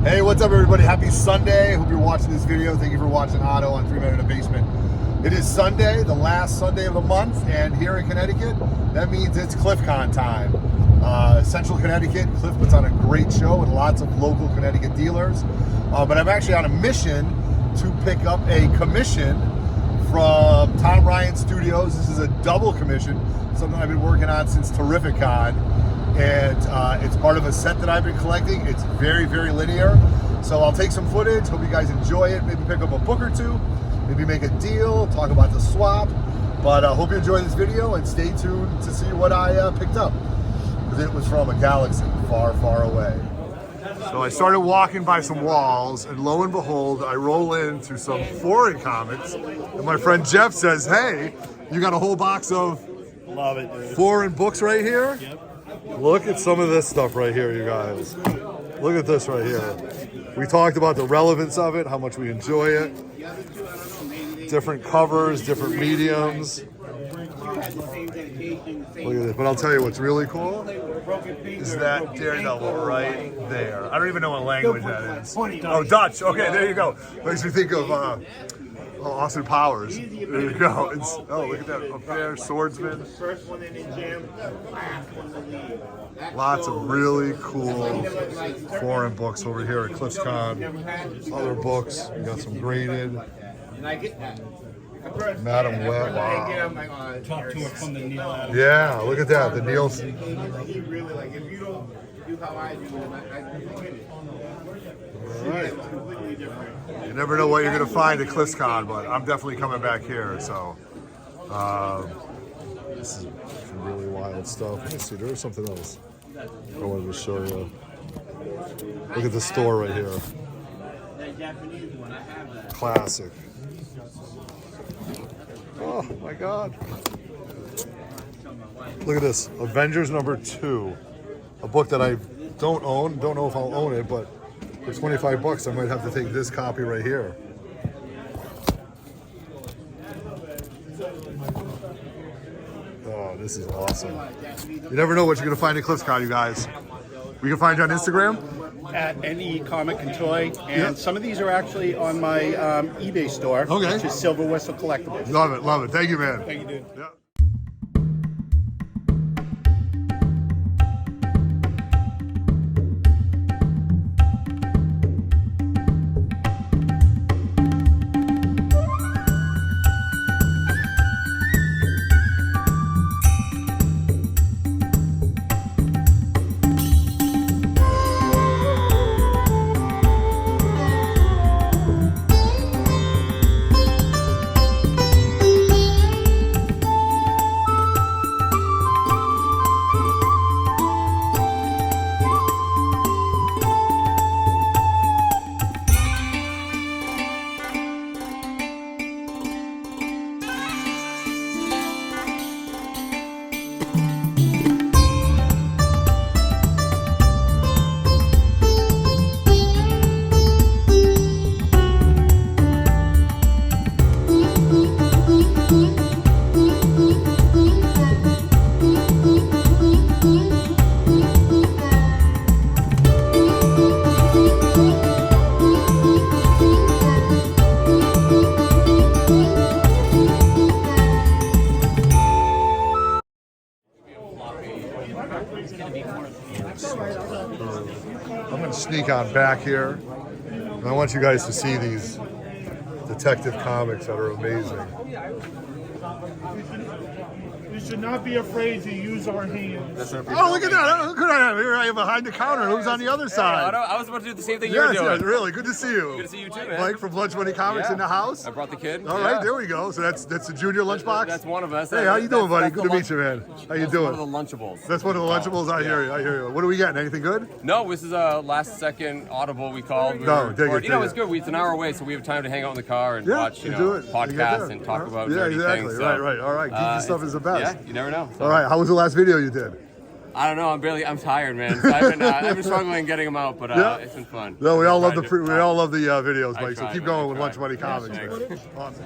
Hey, what's up everybody? Happy Sunday. Hope you're watching this video. Thank you for watching Otto on 3 Men in a Basement. It is Sunday, the last Sunday of the month, and here in Connecticut, that means it's CliffCon time. Central Connecticut, Cliff puts on a great show with lots of local Connecticut dealers. But I'm actually on a mission to pick up a commission from Tom Ryan Studios. This is a double commission, something I've been working on since TerrificCon. And it's part of a set that I've been collecting. It's very, very linear. So I'll take some footage, hope you guys enjoy it, maybe pick up a book or two, maybe make a deal, talk about the swap. But I hope you enjoy this video and stay tuned to see what I picked up. Because it was from a galaxy far, far away. So I started walking by some walls, and lo and behold, I roll into some foreign comics. And my friend Jeff says, hey, you got a whole box of Love it, dude. foreign books right here? Yep. Look at some of this stuff right here, you guys. Look at this right here. We talked about the relevance of it, how much we enjoy it. Different covers, different mediums. Look at this. But I'll tell you what's really cool is that Daredevil right there. I don't even know what language that is. Oh, Dutch. Okay, there you go. Makes me think of Austin Powers. There you go. Look at that up there, Swordsman. Lots of really cool foreign books over here at CliffCon. Other books. We got some graded. Madam Web. Wow. Talk to her from the Neil. Yeah, look at that. The Neil. All right. You never know what you're going to find at CliffCon, but I'm definitely coming back here. So, this is some really wild stuff. Let me see. There was something else I wanted to show you. Look at the store right here. Classic. Oh my God. Look at this. Avengers #2. A book that I don't own. Don't know if I'll own it, but for 25 bucks, I might have to take this copy right here. Oh, this is awesome. You never know what you're going to find at CliffCon, you guys. We can find you on Instagram? At NE Comic and Toy, and some of these are actually on my eBay store, which is Silver Whistle Collectibles. Love it, love it. Thank you, man. Thank you, dude. Yeah. I'm going to sneak on back here, and I want you guys to see these detective comics that are amazing. You should not be afraid to use our hands. Oh, look at that. Look at that. Here I am behind the counter. Who's on the other side? I was about to do the same thing you were doing. Yes, really. Good to see you. Good to see you too, man. Mike from Lunch Money Comics in the house. I brought the kid. All right, there we go. So that's the junior lunchbox? That's one of us. Hey, how you doing, buddy? Good to meet you, man. How you doing? That's one of the Lunchables. That's one of the Lunchables? I hear you. I hear you. What are we getting? Anything good? No, this is a last second audible we called. No, dig it. It's good. It's an hour away, so we have time to hang out in the car and watch podcasts and talk about nerdy things. So, right. All right. Geeky stuff is the best. Yeah, you never know. So. All right. How was the last video you did? I don't know. I'm tired, man. So I've been struggling getting them out, but it's been fun. No, we all love the videos, Mike. So keep going with Lunch Money Comics, man. Awesome.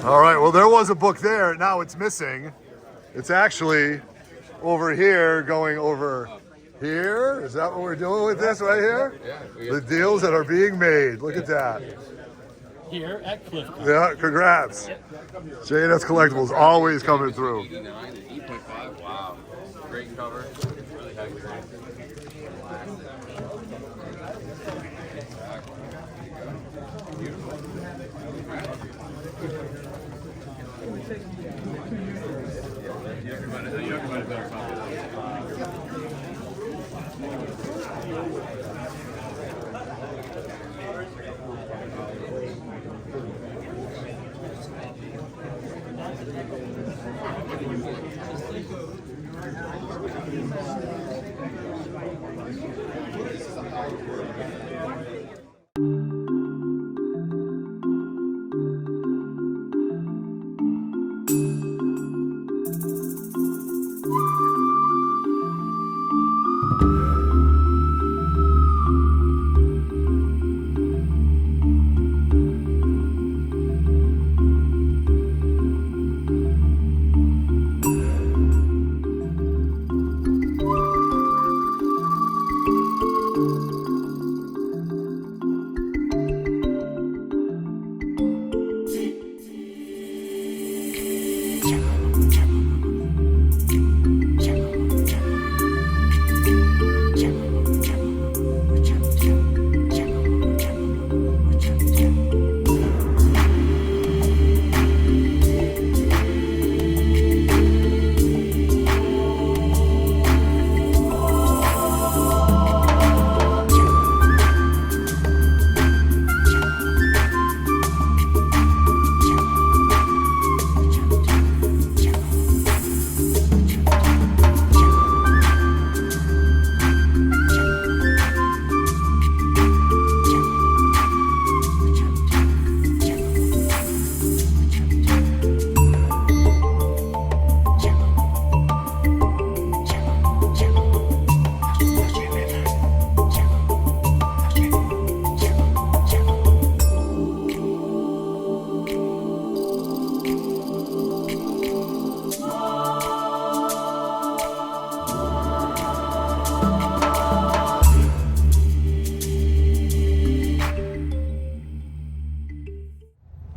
All right. Well, there was a book there. Now it's missing. It's actually over here, going over here. Is that what we're doing with this right here? Yeah. The deals that are being made. Look at that. Here at CliffCon. Yeah, congrats. J&S Collectibles always coming through. 89 and 8.5. Wow. Great cover. Really high grade.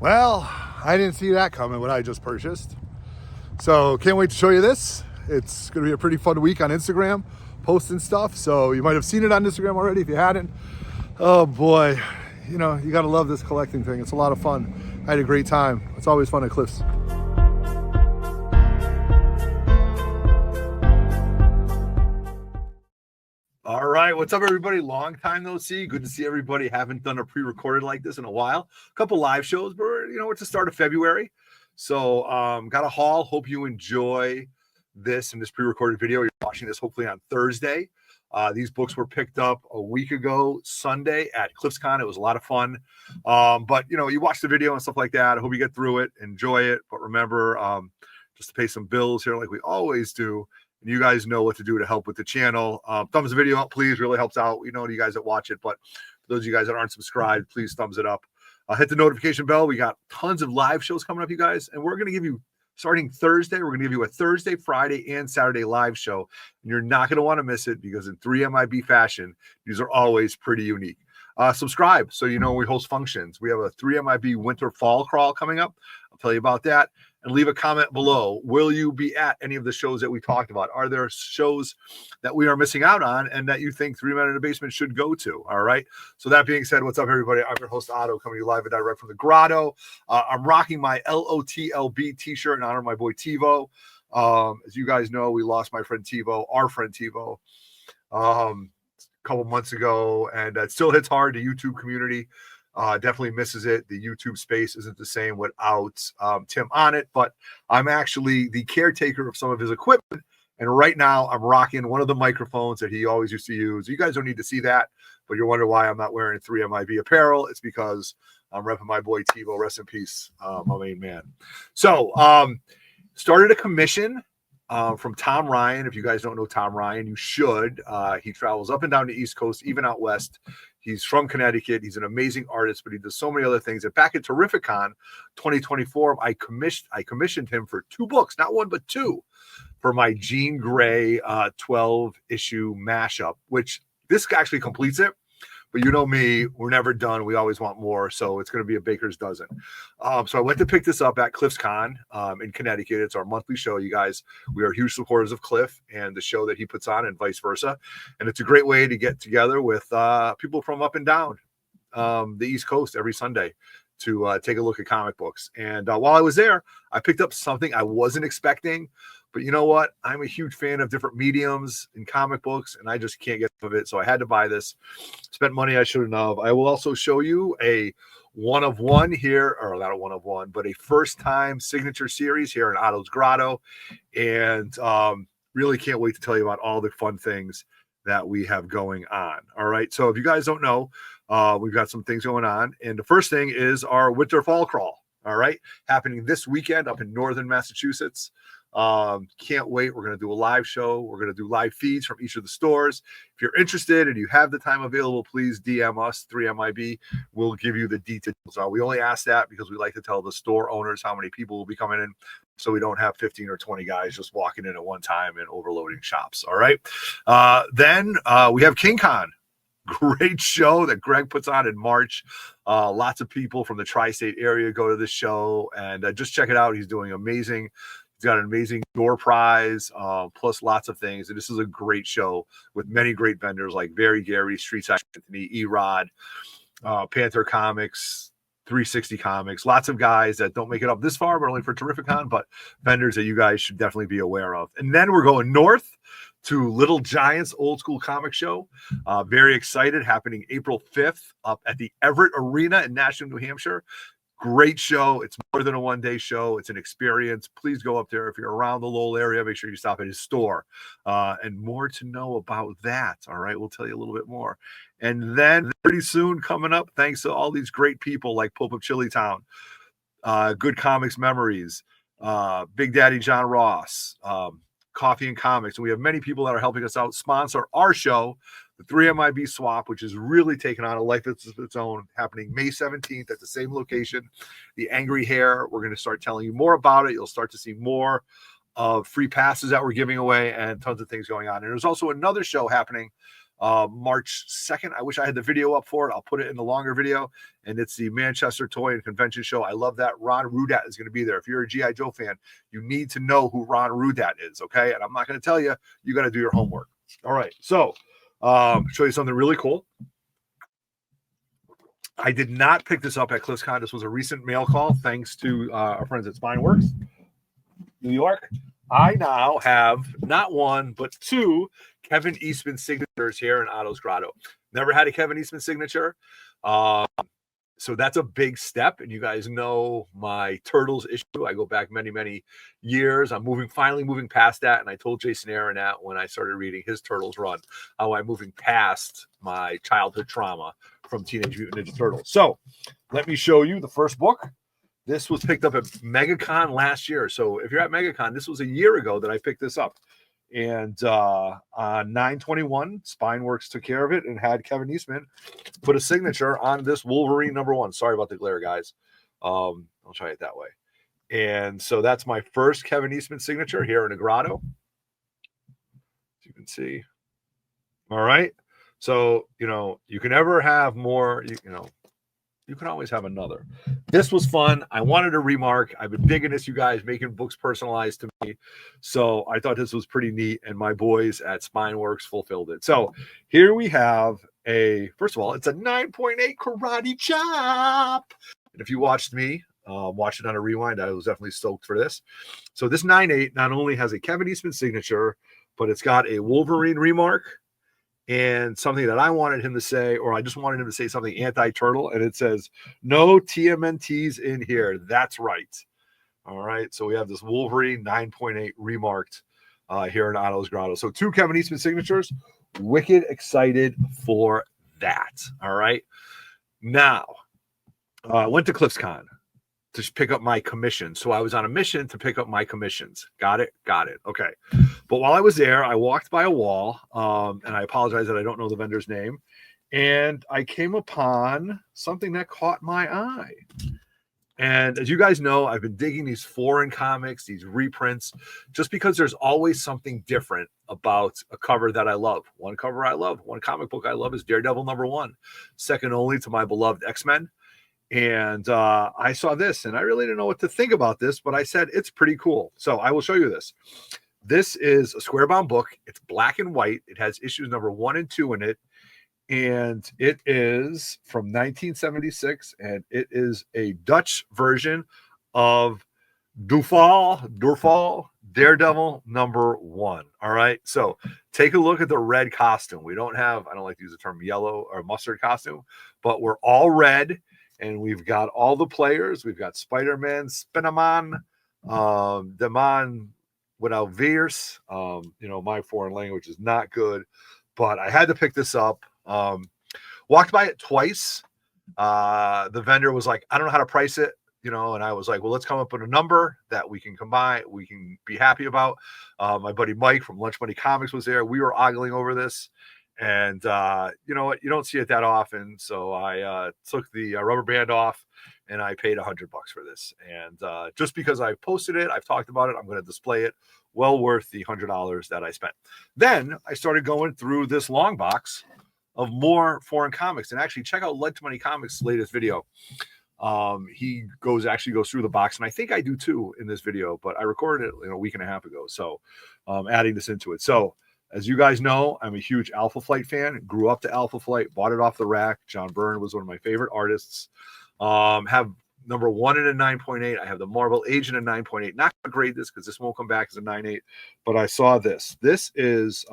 Well, I didn't see that coming when I just purchased. So can't wait to show you this. It's gonna be a pretty fun week on Instagram, posting stuff. So you might have seen it on Instagram already if you hadn't. Oh boy, you know, you gotta love this collecting thing. It's a lot of fun. I had a great time. It's always fun at Cliff's. All right, what's up, everybody? Long time no see. Good to see everybody. Haven't done a pre-recorded like this in a while. A couple live shows, but you know, it's the start of February. So got a haul. Hope you enjoy this and this pre-recorded video. You're watching this hopefully on Thursday. These books were picked up a week ago, Sunday at CliffCon. It was a lot of fun. But you know, you watch the video and stuff like that. I hope you get through it, enjoy it. But remember, just to pay some bills here like we always do. You guys know what to do to help with the channel. Thumbs the video up, please. Really helps out. We know you guys that watch it, but for those of you guys that aren't subscribed, please thumbs it up. Hit the notification bell. We got tons of live shows coming up, you guys. And we're going to give you, starting Thursday, we're going to give you a Thursday, Friday, and Saturday live show. And you're not going to want to miss it because in 3MIB fashion, these are always pretty unique. Subscribe so you know when we host functions. We have a 3MIB winter fall crawl coming up. I'll tell you about that. And leave a comment below. Will you be at any of the shows that we talked about? Are there shows that we are missing out on and that you think 3 Men in the Basement should go to? All right. So that being said, what's up, everybody? I'm your host, Otto, coming to you live and direct from the Grotto. I'm rocking my LOTLB t-shirt in honor of my boy TiVo. As you guys know, we lost my friend TiVo, our friend TiVo, a couple months ago, and it still hits hard. The YouTube community definitely misses it. The YouTube space isn't the same without Tim on it, but I'm actually the caretaker of some of his equipment. And right now I'm rocking one of the microphones that he always used to use. You guys don't need to see that, but you're wondering why I'm not wearing 3MIB apparel. It's because I'm repping my boy TiVo, rest in peace, my main man. So started a commission from Tom Ryan. If you guys don't know Tom Ryan, you should. He travels up and down the East Coast, even out west. He's from Connecticut. He's an amazing artist, but he does so many other things. And back at TerrificCon 2024, I commissioned him for 2 books, not 1, but 2, for my Jean Grey 12-issue mashup, which this actually completes it. But you know me, we're never done. We always want more. So it's going to be a baker's dozen. So I went to pick this up at CliffCon in Connecticut. It's our monthly show. You guys, we are huge supporters of Cliff and the show that he puts on and vice versa. And it's a great way to get together with people from up and down the East Coast every Sunday to take a look at comic books. And while I was there, I picked up something I wasn't expecting. But you know what? I'm a huge fan of different mediums in comic books, and I just can't get enough of it. So I had to buy this. Spent money I shouldn't have. I will also show you a one-of-one here, or not a one-of-one, but a first-time signature series here in Otto's Grotto. And really can't wait to tell you about all the fun things that we have going on. All right. So if you guys don't know, we've got some things going on. And the first thing is our Winter Fall Crawl. All right. Happening this weekend up in northern Massachusetts. Can't wait. We're going to do a live show. We're going to do live feeds from each of the stores. If you're interested and you have the time available, please DM us, 3MIB. We'll give you the details. We only ask that because we like to tell the store owners how many people will be coming in, so we don't have 15 or 20 guys just walking in at one time and overloading shops. All right. Then we have KingCon. Great show that Greg puts on in March. Lots of people from the tri-state area go to this show, and just check it out. He's doing amazing. He's got an amazing door prize, plus lots of things. And this is a great show with many great vendors like Very Gary, Street Side Anthony, E-Rod, Panther Comics, 360 Comics. Lots of guys that don't make it up this far, but only for TerrificCon, but vendors that you guys should definitely be aware of. And then we're going north to Little Giants Old School Comic Show. Very excited, happening April 5th up at the Everett Arena in Nashua, New Hampshire. Great show. It's more than a one-day show. It's an experience. Please go up there. If you're around the Lowell area, make sure you stop at his store. And more to know about that. All right. We'll tell you a little bit more. And then pretty soon coming up, thanks to all these great people like Pope of Chillytown, Good Comics Memories, Big Daddy John Ross, Coffee and Comics. And we have many people that are helping us out sponsor our show, the 3MIB Swap, which is really taking on a life of its own, happening May 17th at the same location. The Angry Hair, we're going to start telling you more about it. You'll start to see more of free passes that we're giving away and tons of things going on. And there's also another show happening March 2nd. I wish I had the video up for it. I'll put it in the longer video. And it's the Manchester Toy and Convention Show. I love that. Ron Rudat is going to be there. If you're a G.I. Joe fan, you need to know who Ron Rudat is, okay? And I'm not going to tell you. You got to do your homework. All right. So, show you something really cool. I did not pick this up at CliffCon. This was a recent mail call, thanks to our friends at Spineworks, New York. I now have not 1, but 2 Kevin Eastman signatures here in Otto's Grotto. Never had a Kevin Eastman signature. So that's a big step. And you guys know my Turtles issue. I go back many, many years. I'm finally moving past that. And I told Jason Aaron that when I started reading his Turtles run, how I'm moving past my childhood trauma from Teenage Mutant Ninja Turtles. So let me show you the first book. This was picked up at MegaCon last year. So if you're at MegaCon, this was a year ago that I picked this up. And on 9/21, Spineworks took care of it and had Kevin Eastman put a signature on this Wolverine #1. Sorry about the glare, guys. I'll try it that way. And so that's my first Kevin Eastman signature here in the grotto. As you can see. All right. So, you can never have more, you can always have another. This was fun. I wanted to remark. I've been digging this, you guys, making books personalized to me. So I thought this was pretty neat, and my boys at Spineworks fulfilled it. So here we have first of all, it's a 9.8 karate chop. And if you watched me, watch it on a rewind, I was definitely stoked for this. So this 9.8 not only has a Kevin Eastman signature, but it's got a Wolverine remark, and something that I wanted him to say, or I just wanted him to say something anti-turtle, and it says, no TMNTs in here. That's right. All right. So we have this Wolverine 9.8 remarked here in Otto's Grotto. So 2 Kevin Eastman signatures. Wicked excited for that. All right. Now, I went to CliffCon to pick up my commission. So I was on a mission to pick up my commissions. Got it? Got it. Okay. But while I was there, I walked by a wall, and I apologize that I don't know the vendor's name. and I came upon something that caught my eye. And as you guys know, I've been digging these foreign comics, these reprints, just because there's always something different about a cover that I love. One cover I love, one comic book I love is Daredevil #1, second only to my beloved X-Men. And I saw this, and I really didn't know what to think about this, but I said, it's pretty cool. So I will show you this. This is a square-bound book. It's black and white. It has issues number 1 and 2 in it. And it is from 1976, and it is a Dutch version of Durval, Daredevil #1. All right, so take a look at the red costume. We don't have, I don't like to use the term yellow or mustard costume, but we're all red, and we've got all the players. We've got Spider-Man, Spineman, the man without Veers. My foreign language is not good, but I had to pick this up. Walked by it twice. The vendor was like, I don't know how to price it, and I was like, well, let's come up with a number that we can combine, we can be happy about. My buddy Mike from Lunch Money Comics was there. We were ogling over this, and you know what? You don't see it that often. So I took the rubber band off, and I paid $100 for this. And just because I posted it, I've talked about it, I'm going to display it. Well worth the $100 that I spent. Then I started going through this long box of more foreign comics, and actually check out Lunch Money Comics' latest video. He goes through the box, and I think I do too in this video, but I recorded it a week and a half ago, so adding this into it. So as you guys know, I'm a huge Alpha Flight fan. Grew up to Alpha Flight, bought it off the rack. John Byrne was one of my favorite artists. Have #1 in a 9.8. I have the Marvel Agent in 9.8. Not gonna grade this because this won't come back as a 9.8, but I saw this. This is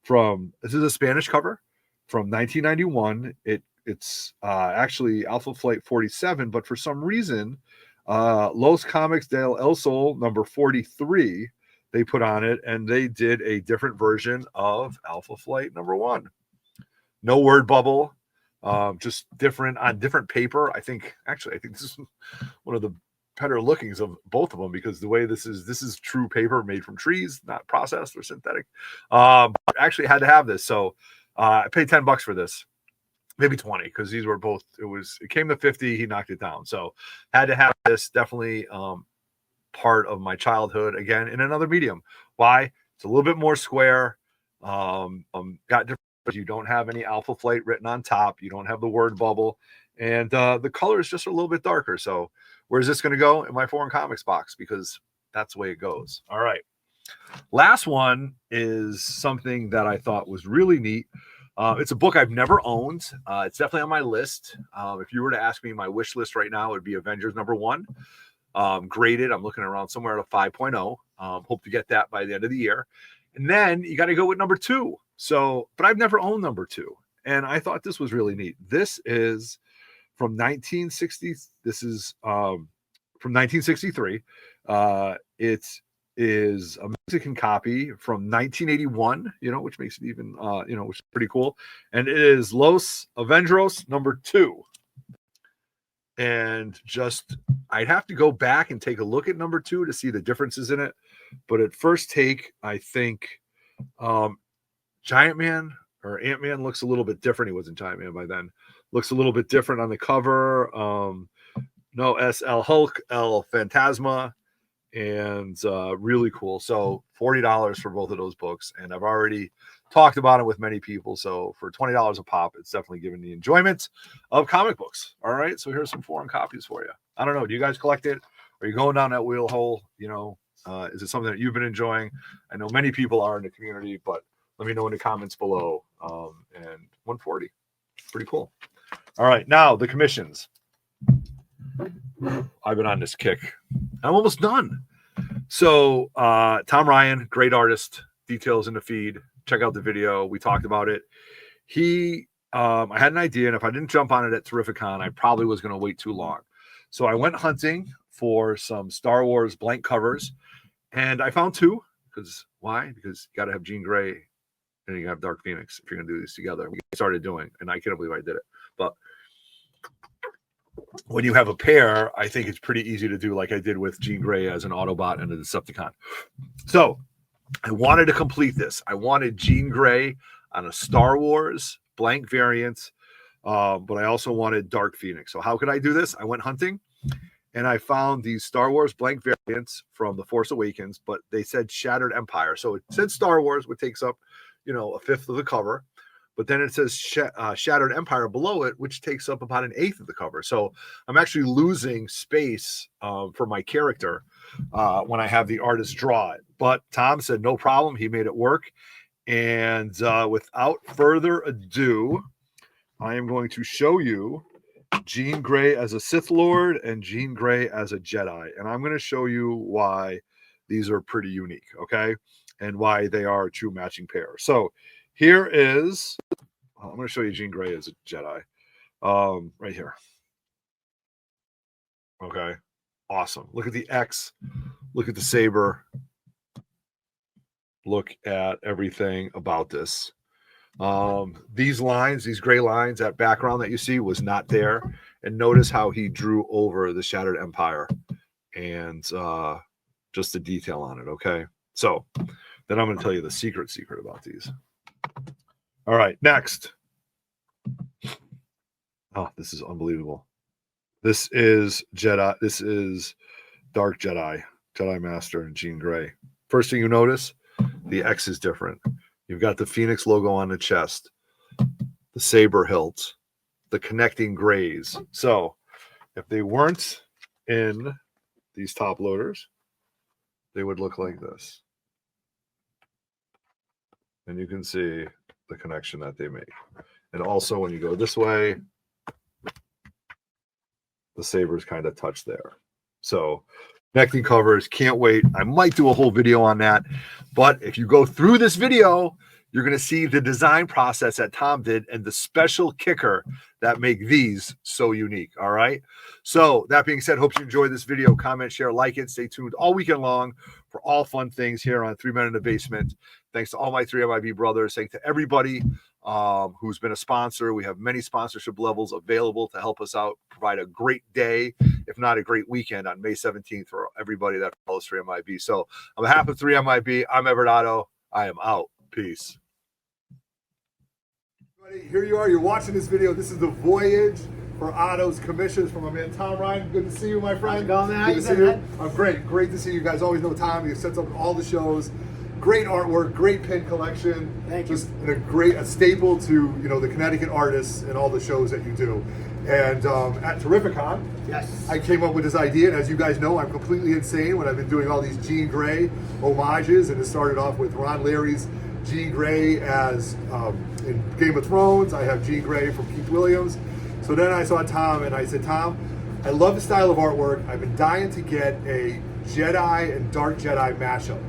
this is a Spanish cover from 1991. It's actually Alpha Flight 47, but for some reason, Los Comics del El Sol #43, they put on it, and they did a different version of Alpha Flight #1. No word bubble, just different on different paper. I think this is one of the better lookings of both of them, because the way this is true paper made from trees, not processed or synthetic. Actually had to have this, so I paid $10 for this, maybe 20, because these were both. It came to 50. He knocked it down, so had to have this. Definitely part of my childhood. Again, in another medium. Why? It's a little bit more square. Got different. You don't have any Alpha Flight written on top. You don't have the word bubble, and the color is just a little bit darker. So where's this going to go? In my foreign comics box, because that's the way it goes. All right. Last one is something that I thought was really neat. It's a book I've never owned. It's definitely on my list. If you were to ask me my wish list right now, it would be Avengers #1. Graded, I'm looking around somewhere at a 5.0. Hope to get that by the end of the year. And then you got to go with #2. So, but I've never owned #2. And I thought this was really neat. This is from 1960. This is from 1963. It is a Mexican copy from 1981, which makes it even, which is pretty cool. And it is Los Avengers #2. And I'd have to go back and take a look at #2 to see the differences in it. But at first take, I think Giant Man or Ant-Man looks a little bit different. He wasn't Giant Man by then. Looks a little bit different on the cover. No SL Hulk, El Fantasma, and really cool. So $40 for both of those books. And I've already talked about it with many people. So for $20 a pop, it's definitely giving the enjoyment of comic books. All right. So here's some foreign copies for you. I don't know. Do you guys collect it? Are you going down that wheel hole? Is it something that you've been enjoying? I know many people are in the community, but let me know in the comments below. And 140, pretty cool. All right. Now the commissions. I've been on this kick. I'm almost done. So Tom Ryan, great artist, details in the feed. Check out the video. We talked about it. I had an idea, and if I didn't jump on it at Terrificon, I probably was going to wait too long. So I went hunting for some Star Wars blank covers, and I found 2. Why? Because you got to have Jean Grey and you have Dark Phoenix if you're going to do these together. We started doing, and I can't believe I did it. But when you have a pair, I think it's pretty easy to do, like I did with Jean Grey as an Autobot and a Decepticon. So I wanted to complete this. I wanted Jean Grey on a Star Wars blank variants, but I also wanted Dark Phoenix. So how could I do this? I went hunting, and I found these Star Wars blank variants from The Force Awakens, but they said Shattered Empire. So it said Star Wars, which takes up, you know, a fifth of the cover. But then it says Shattered Empire below it, which takes up about an eighth of the cover. So I'm actually losing space for my character when I have the artist draw it. But Tom said no problem. He made it work. And without further ado, I am going to show you Jean Grey as a Sith Lord and Jean Grey as a Jedi. And I'm going to show you why these are pretty unique, okay? And why they are a true matching pair. So here is, I'm going to show you Jean Grey as a Jedi right here. Okay, awesome. Look at the X. Look at the saber. Look at everything about this. These lines, these gray lines, that background that you see was not there. And notice how he drew over the Shattered Empire and just the detail on it, okay? So then I'm going to tell you the secret about these. All right, next. Oh, this is unbelievable. This is Jedi. This is Dark Jedi, Jedi Master, and Jean Grey. First thing you notice, the X is different. You've got the Phoenix logo on the chest, the saber hilt, the connecting grays. So if they weren't in these top loaders, they would look like this. And you can see the connection that they make. And also when you go this way, the sabers kind of touch there. So connecting covers, can't wait. I might do a whole video on that. But if you go through this video, you're going to see the design process that Tom did and the special kicker that make these so unique. All right. So that being said, hope you enjoyed this video. Comment, share, like it. Stay tuned all weekend long for all fun things here on 3 Men in the Basement. Thanks to all my 3MIB brothers. Thanks to everybody who's been a sponsor. We have many sponsorship levels available to help us out, provide a great day, if not a great weekend on May 17th for everybody that follows 3MIB. So on behalf of 3MIB, I'm Everett Otto. I am out. Peace. Here you are. You're watching this video. This is the voyage for Otto's commissions from my man Tom Ryan. Good to see you, my friend. How's it going, man? How Good you to see been, you. I'm great. Great to see you guys. Always know Tom. He sets up all the shows. Great artwork, great pin collection. Thank you. Just a staple to the Connecticut artists and all the shows that you do. And at Terrificon, yes, I came up with this idea, and as you guys know, I'm completely insane when I've been doing all these Jean Grey homages, and it started off with Ron Leary's Jean Grey as in Game of Thrones. I have Jean Grey from Keith Williams. So then I saw Tom, and I said, Tom, I love the style of artwork. I've been dying to get a Jedi and Dark Jedi mashup.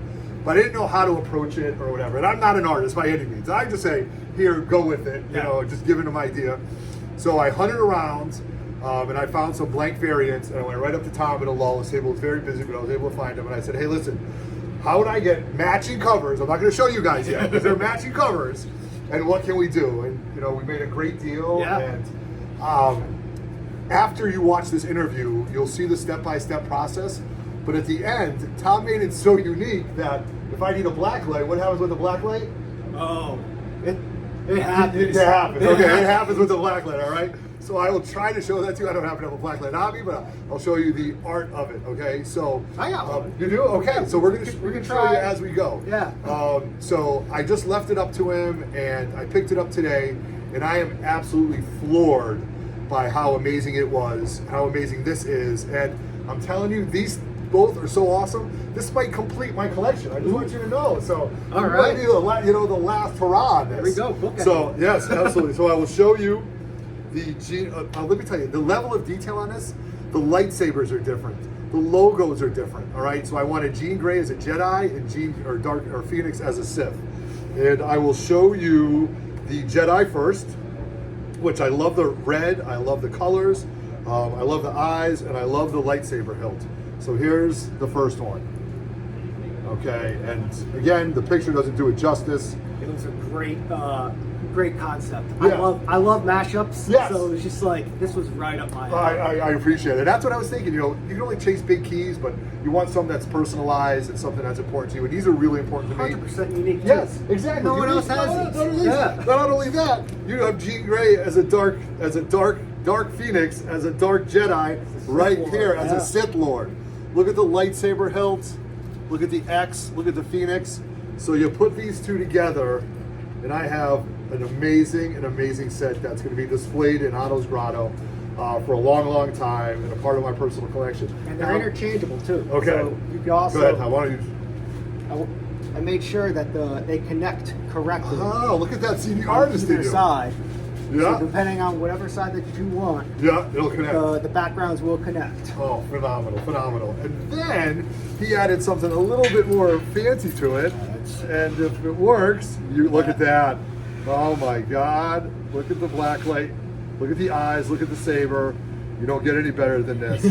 But I didn't know how to approach it or whatever. And I'm not an artist by any means. I just say, here, go with it. Just giving them an idea. So I hunted around, and I found some blank variants, and I went right up to Tom at a lull. His table was very busy, but I was able to find them. And I said, hey, listen, how would I get matching covers? I'm not going to show you guys yet, because they're matching covers. And what can we do? And, we made a great deal. Yeah. And after you watch this interview, you'll see the step-by-step process. But at the end, Tom made it so unique that if I need a black light, what happens with the black light? Oh, it happens. It happens. Okay, it happens with the black light, all right? So I will try to show that to you. I don't happen to have a black light on me, but I'll show you the art of it, okay? So I got one. You do? Okay, so we're gonna show you as we go. Yeah. So I just left it up to him, and I picked it up today, and I am absolutely floored by how amazing it was, how amazing this is, and I'm telling you, these both are so awesome. This might complete my collection. I just want you to know. So all right, might be the last hurrah on this. There we go. Book so yes, absolutely. So I will show you the let me tell you the level of detail on this. The lightsabers are different. The logos are different. All right. So I wanted Jean Grey as a Jedi and Dark or Phoenix as a Sith. And I will show you the Jedi first, which I love the red. I love the colors. I love the eyes, and I love the lightsaber hilt. So here's the first one. Okay, and again, the picture doesn't do it justice. It looks a great great concept. Yeah. I love mashups. Yes. So it was just like, this was right up my alley. I appreciate it. That's what I was thinking. You know, you can only chase big keys, but you want something that's personalized and something that's important to you. And these are really important to me. 100% unique. Too. Yes, exactly. No one else has these. Yeah. Not only that, you have Jean Grey as a dark Phoenix, as a dark Jedi, right here as a Sith Lord. Look at the lightsaber hilt. Look at the X. Look at the Phoenix. So you put these two together, and I have an amazing set that's going to be displayed in Otto's Grotto for a long time and a part of my personal collection. And they're interchangeable too. Okay. So you can also. Go ahead. Why don't you? I made sure that they connect correctly. Oh, look at that CD artist either in you. side. Yeah. So depending on whatever side that you want, Yeah, it'll connect. the backgrounds will connect. Oh, phenomenal. And then he added something a little bit more fancy to it. And if it works, you look at that. Oh my God. Look at the black light. Look at the eyes. Look at the saber. You don't get any better than this.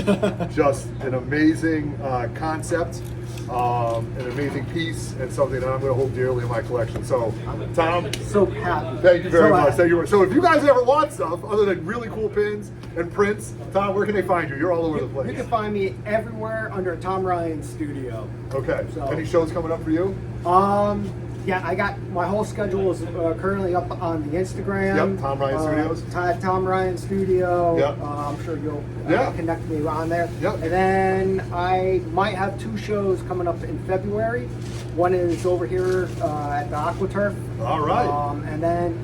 Just an amazing concept, an amazing piece, and something that I'm going to hold dearly in my collection. So, Tom, So happy. thank you very much. happy. Thank you. So, if you guys ever want stuff other than really cool pins and prints, Tom, where can they find you? You're all over the place. You can find me everywhere under Tom Ryan Studio. Okay. So- Any shows coming up for you? Yeah, I got my whole schedule is currently up on the Instagram. Yep, Tom Ryan Studios. Tom Ryan Studio. Yep. I'm sure you'll Yeah. connect me on there. Yep. And then I might have 2 shows coming up in February. One is over here at the AquaTurf. All right. And then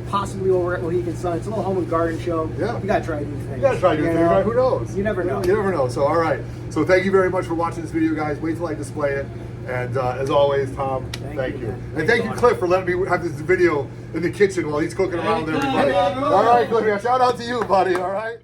possibly over at Mohegan Sun. It's a little home and garden show. Yeah. You gotta try new things. You gotta try new things, right? Who knows? You never know. You never know. So, all right. So, thank you very much for watching this video, guys. Wait till I display it. And as always, Tom, thank you. man. And thank you, Cliff, for letting me have this video in the kitchen while he's cooking around with everybody. All right, Cliff, shout out to you, buddy. All right.